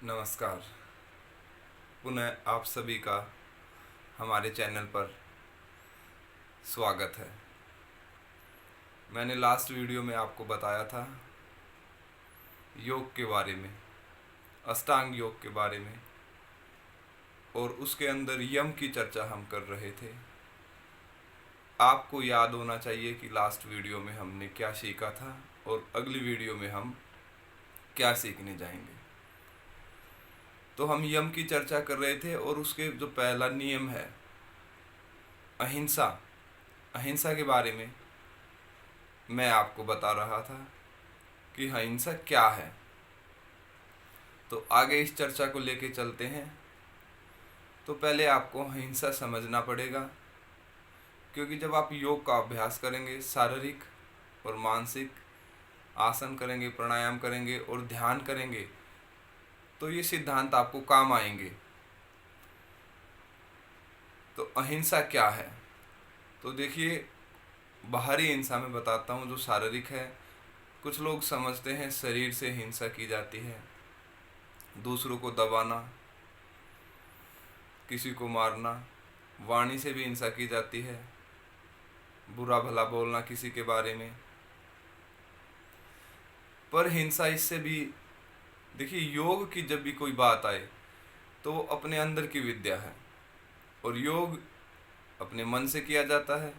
नमस्कार। पुनः आप सभी का हमारे चैनल पर स्वागत है। मैंने लास्ट वीडियो में आपको बताया था योग के बारे में, अष्टांग योग के बारे में, और उसके अंदर यम की चर्चा हम कर रहे थे। आपको याद होना चाहिए कि लास्ट वीडियो में हमने क्या सीखा था और अगली वीडियो में हम क्या सीखने जाएंगे। तो हम यम की चर्चा कर रहे थे और उसके जो पहला नियम है अहिंसा, अहिंसा के बारे में मैं आपको बता रहा था कि अहिंसा क्या है। तो आगे इस चर्चा को लेके चलते हैं। तो पहले आपको अहिंसा समझना पड़ेगा, क्योंकि जब आप योग का अभ्यास करेंगे, शारीरिक और मानसिक आसन करेंगे, प्राणायाम करेंगे और ध्यान करेंगे, तो ये सिद्धांत आपको काम आएंगे। तो अहिंसा क्या है? तो देखिए, बाहरी हिंसा में बताता हूँ जो शारीरिक है। कुछ लोग समझते हैं शरीर से हिंसा की जाती है, दूसरों को दबाना, किसी को मारना, वाणी से भी हिंसा की जाती है, बुरा भला बोलना किसी के बारे में। पर हिंसा इससे भी, देखिए, योग की जब भी कोई बात आए तो वो अपने अंदर की विद्या है और योग अपने मन से किया जाता है,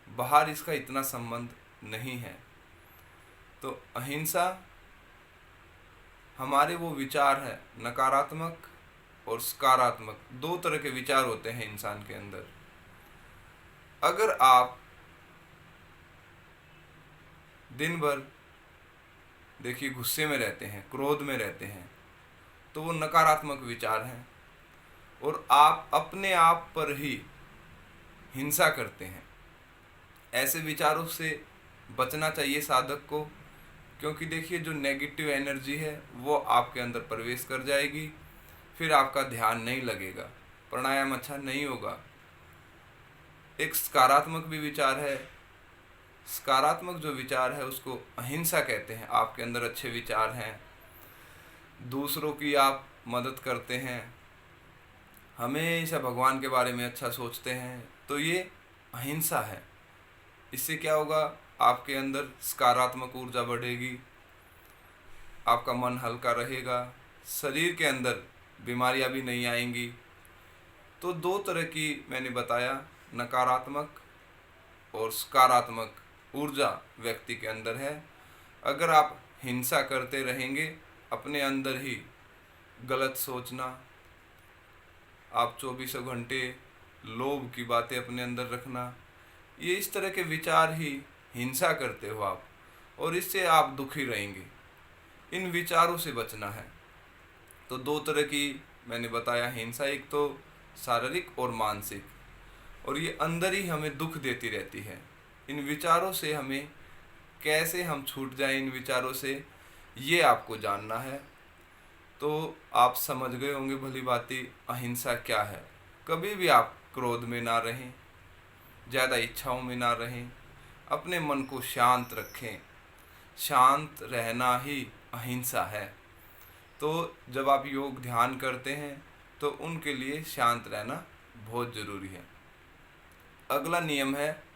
बाहर इसका इतना संबंध नहीं है। तो अहिंसा हमारे वो विचार है, नकारात्मक और सकारात्मक, दो तरह के विचार होते हैं इंसान के अंदर। अगर आप दिन भर देखिए गुस्से में रहते हैं, क्रोध में रहते हैं, तो वो नकारात्मक विचार हैं और आप अपने आप पर ही हिंसा करते हैं। ऐसे विचारों से बचना चाहिए साधक को, क्योंकि देखिए जो नेगेटिव एनर्जी है वो आपके अंदर प्रवेश कर जाएगी, फिर आपका ध्यान नहीं लगेगा, प्राणायाम अच्छा नहीं होगा। एक सकारात्मक भी विचार है, सकारात्मक जो विचार है उसको अहिंसा कहते हैं। आपके अंदर अच्छे विचार हैं, दूसरों की आप मदद करते हैं, हमेशा भगवान के बारे में अच्छा सोचते हैं, तो ये अहिंसा है। इससे क्या होगा, आपके अंदर सकारात्मक ऊर्जा बढ़ेगी, आपका मन हल्का रहेगा, शरीर के अंदर बीमारियां भी नहीं आएंगी। तो दो तरह की मैंने बताया, नकारात्मक और सकारात्मक ऊर्जा व्यक्ति के अंदर है। अगर आप हिंसा करते रहेंगे, अपने अंदर ही गलत सोचना, आप 24 घंटे लोभ की बातें अपने अंदर रखना, ये इस तरह के विचार ही हिंसा करते हो आप, और इससे आप दुखी रहेंगे। इन विचारों से बचना है। तो दो तरह की मैंने बताया हिंसा, एक तो शारीरिक और मानसिक, और ये अंदर ही हमें दुख देती रहती है। इन विचारों से हमें कैसे हम छूट जाएं, इन विचारों से, ये आपको जानना है। तो आप समझ गए होंगे भली भांति अहिंसा क्या है। कभी भी आप क्रोध में ना रहें, ज़्यादा इच्छाओं में ना रहें, अपने मन को शांत रखें। शांत रहना ही अहिंसा है। तो जब आप योग ध्यान करते हैं तो उनके लिए शांत रहना बहुत ज़रूरी है। अगला नियम है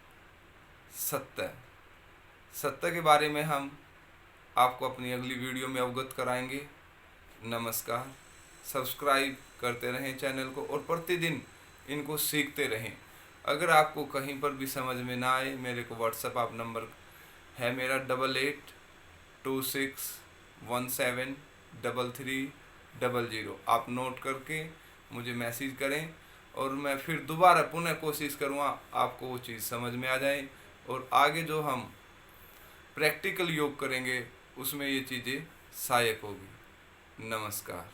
सत्य। सत्य के बारे में हम आपको अपनी अगली वीडियो में अवगत कराएंगे। नमस्कार। सब्सक्राइब करते रहें चैनल को और प्रतिदिन इनको सीखते रहें। अगर आपको कहीं पर भी समझ में ना आए, मेरे को व्हाट्सएप आप नंबर है मेरा 8826173300। आप नोट करके मुझे मैसेज करें और मैं फिर दोबारा पुनः कोशिश करूँगा आपको वो चीज़ समझ में आ जाए, और आगे जो हम प्रैक्टिकल योग करेंगे उसमें ये चीज़ें सहायक होगी। नमस्कार।